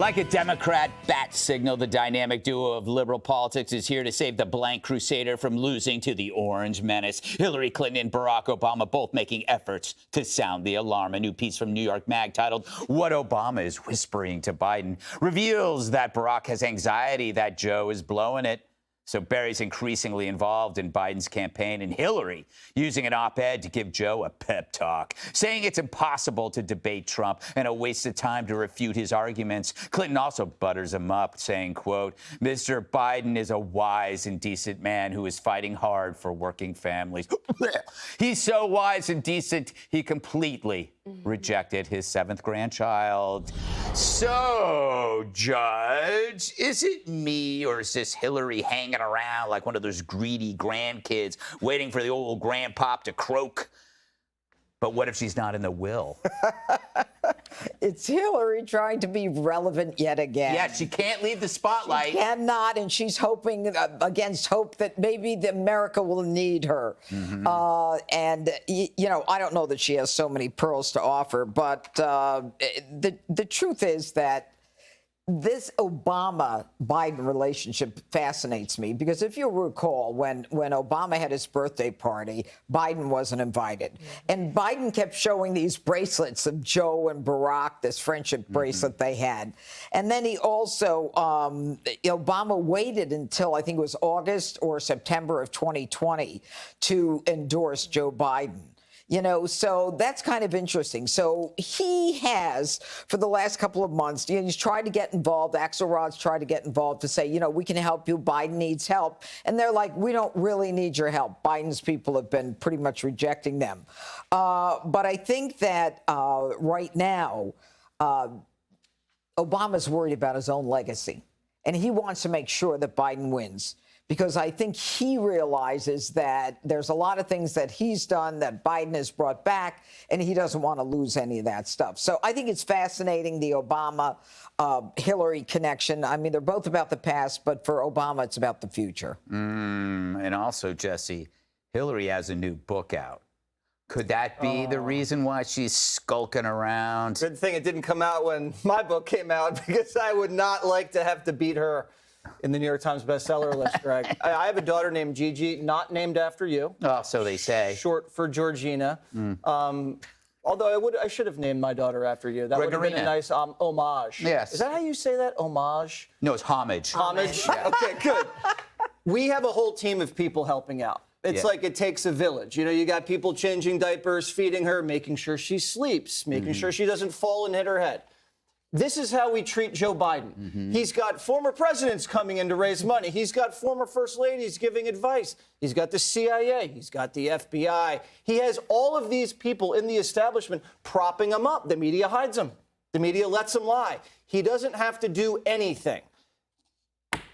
Like a Democrat bat signal, the dynamic duo of liberal politics is here to save the blank crusader from losing to the orange menace. Hillary Clinton and Barack Obama both making efforts to sound the alarm. A new piece from New York Mag titled "What Obama is Whispering to Biden" reveals that Barack has anxiety that Joe is blowing it. So Barry's increasingly involved in Biden's campaign, and Hillary using an op-ed to give Joe a pep talk, saying it's impossible to debate Trump and a waste of time to refute his arguments. Clinton also butters him up, saying, quote, "Mr. Biden is a wise and decent man who is fighting hard for working families." He's so wise and decent, he completely rejected his 7th grandchild. So, Judge, is it me or is this Hillary hanging around like one of those greedy grandkids waiting for the old grandpop to croak? But what if she's not in the will? It's Hillary trying to be relevant yet again. Yeah, she can't leave the spotlight. She cannot, and she's hoping against hope that maybe America will need her. And, you know, I don't know that she has so many pearls to offer, but the truth is that this Obama-Biden relationship fascinates me because if you'll recall, when Obama had his birthday party, Biden wasn't invited. And Biden kept showing these bracelets of Joe and Barack, this friendship bracelet they had. And then he also, Obama waited until I think it was August or September of 2020 to endorse Joe Biden. You know, so that's kind of interesting. So he has, for the last couple of months, he's tried to get involved. Axelrod's tried to get involved to say, you know, we can help you. Biden needs help. And they're like, we don't really need your help. Biden's people have been pretty much rejecting them. But I think that right now, Obama's worried about his own legacy. And he wants to make sure that Biden wins. Because I think he realizes that there's a lot of things that he's done that Biden has brought back, and he doesn't want to lose any of that stuff. So I think it's fascinating, the Obama-Hillary connection. I mean, they're both about the past, but for Obama, it's about the future. And also, Jesse, Hillary has a new book out. Could that be the reason why she's skulking around? Good thing it didn't come out when my book came out, because I would not like to have to beat her in the New York Times bestseller list, Greg. I have a daughter named Gigi, not named after you. Oh, so they say. Short for Georgina. Although I should have named my daughter after you. That would have been a nice homage. Yes. Is that how you say that? Homage? No, it's homage. Homage? Yeah. Okay, good. We have a whole team of people helping out. It's like it takes a village. You know, you got people changing diapers, feeding her, making sure she sleeps, making sure she doesn't fall and hit her head. This is how we treat Joe Biden. He's got former presidents coming in to raise money. He's got former first ladies giving advice. He's got the CIA. He's got the FBI. He has all of these people in the establishment propping him up. The media hides him. The media lets him lie. He doesn't have to do anything.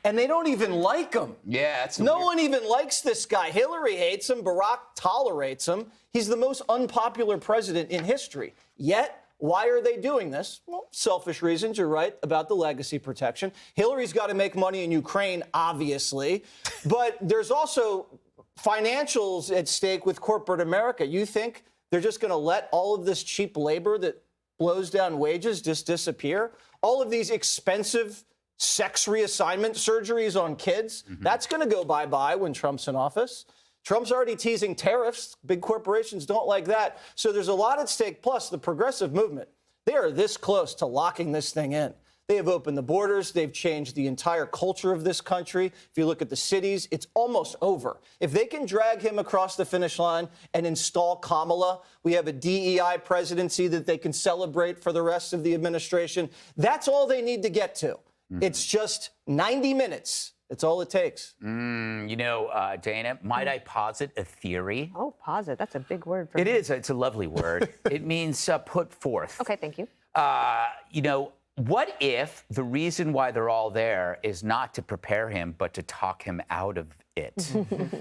And they don't even like him. Yeah, that's no one even likes this guy. Hillary hates him. Barack tolerates him. He's the most unpopular president in history. Yet, why are they doing this? Well, selfish reasons. You're right about the legacy protection. Hillary's got to make money in Ukraine, obviously. But there's also financials at stake with corporate America. You think they're just going to let all of this cheap labor that blows down wages just disappear? All of these expensive sex reassignment surgeries on kids, that's going to go bye-bye when Trump's in office. Trump's already teasing tariffs. Big corporations don't like that. So there's a lot at stake. Plus, the progressive movement, they are this close to locking this thing in. They have opened the borders. They've changed the entire culture of this country. If you look at the cities, it's almost over. If they can drag him across the finish line and install Kamala, we have a DEI presidency that they can celebrate for the rest of the administration. That's all they need to get to. It's just 90 minutes. That's all it takes. You know, Dana, might I posit a theory? Oh, posit. That's a big word for It me. is. It's a lovely word. It means put forth. Okay, thank you. You know, what if the reason why they're all there is not to prepare him, but to talk him out of it?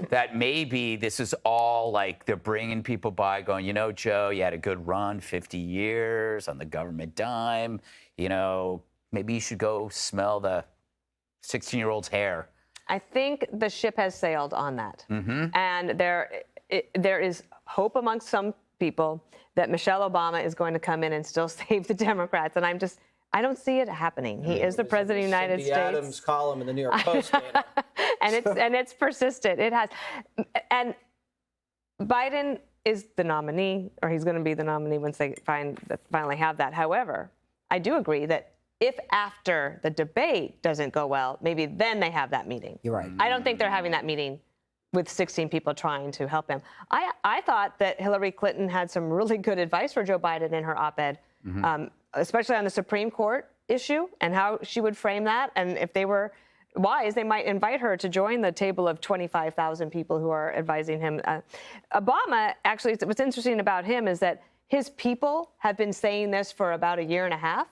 That maybe this is all like they're bringing people by going, you know, Joe, you had a good run, 50 years on the government dime. You know, maybe you should go smell the 16-year-old's hair. I think the ship has sailed on that. And there is hope amongst some people that Michelle Obama is going to come in and still save the Democrats. And I don't see it happening. He is the president of the United Cindy States. Adams column in the New York Post. and it's persistent. It has. And Biden is the nominee, or he's going to be the nominee once they finally have that. However, I do agree that if after the debate doesn't go well, maybe then they have that meeting. You're right. I don't think they're having that meeting with 16 people trying to help him. I thought that Hillary Clinton had some really good advice for Joe Biden in her op-ed, especially on the Supreme Court issue and how she would frame that. And if they were wise, they might invite her to join the table of 25,000 people who are advising him. Obama, actually, what's interesting about him is that his people have been saying this for about a year and a half.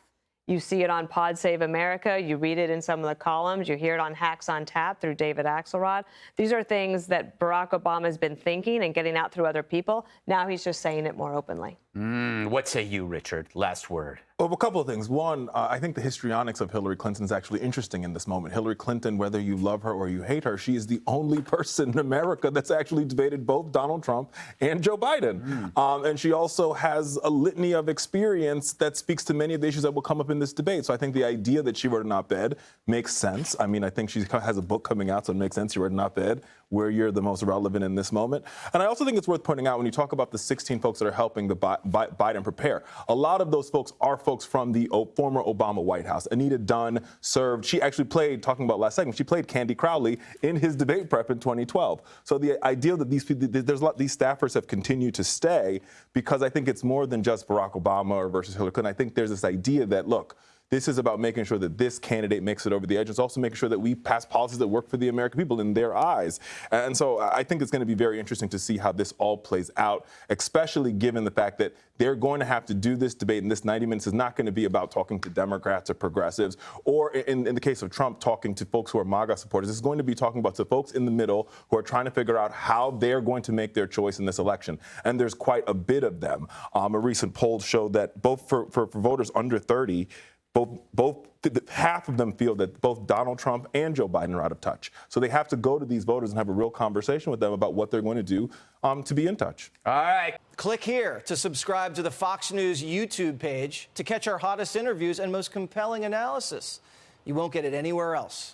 You see it on Pod Save America. You read it in some of the columns. You hear it on Hacks on Tap through David Axelrod. These are things that Barack Obama has been thinking and getting out through other people. Now he's just saying it more openly. What say you, Richard? Last word. Well, a couple of things. One, I think the histrionics of Hillary Clinton is actually interesting in this moment. Hillary Clinton, whether you love her or you hate her, she is the only person in America that's actually debated both Donald Trump and Joe Biden. And she also has a litany of experience that speaks to many of the issues that will come up in this debate. So I think the idea that she wrote an op-ed makes sense. I mean, I think she has a book coming out, so it makes sense she wrote an op-ed where you're the most relevant in this moment. And I also think it's worth pointing out when you talk about the 16 folks that are helping the Biden prepare, a lot of those folks are folks from the former Obama White House. Anita Dunn served, she actually played, talking about last segment, she played Candy Crowley in his debate prep in 2012. So the idea that these staffers have continued to stay, because I think it's more than just Barack Obama versus Hillary Clinton. I think there's this idea that, look, this is about making sure that this candidate makes it over the edge. It's also making sure that we pass policies that work for the American people in their eyes. And so I think it's going to be very interesting to see how this all plays out, especially given the fact that they're going to have to do this debate, and this 90 minutes is not going to be about talking to Democrats or progressives, or in the case of Trump, talking to folks who are MAGA supporters. It's going to be talking about the folks in the middle who are trying to figure out how they're going to make their choice in this election. And there's quite a bit of them. A recent poll showed that both for voters under 30, half of them feel that both Donald Trump and Joe Biden are out of touch. So they have to go to these voters and have a real conversation with them about what they're going to do to be in touch. All right. Click here to subscribe to the Fox News YouTube page to catch our hottest interviews and most compelling analysis. You won't get it anywhere else.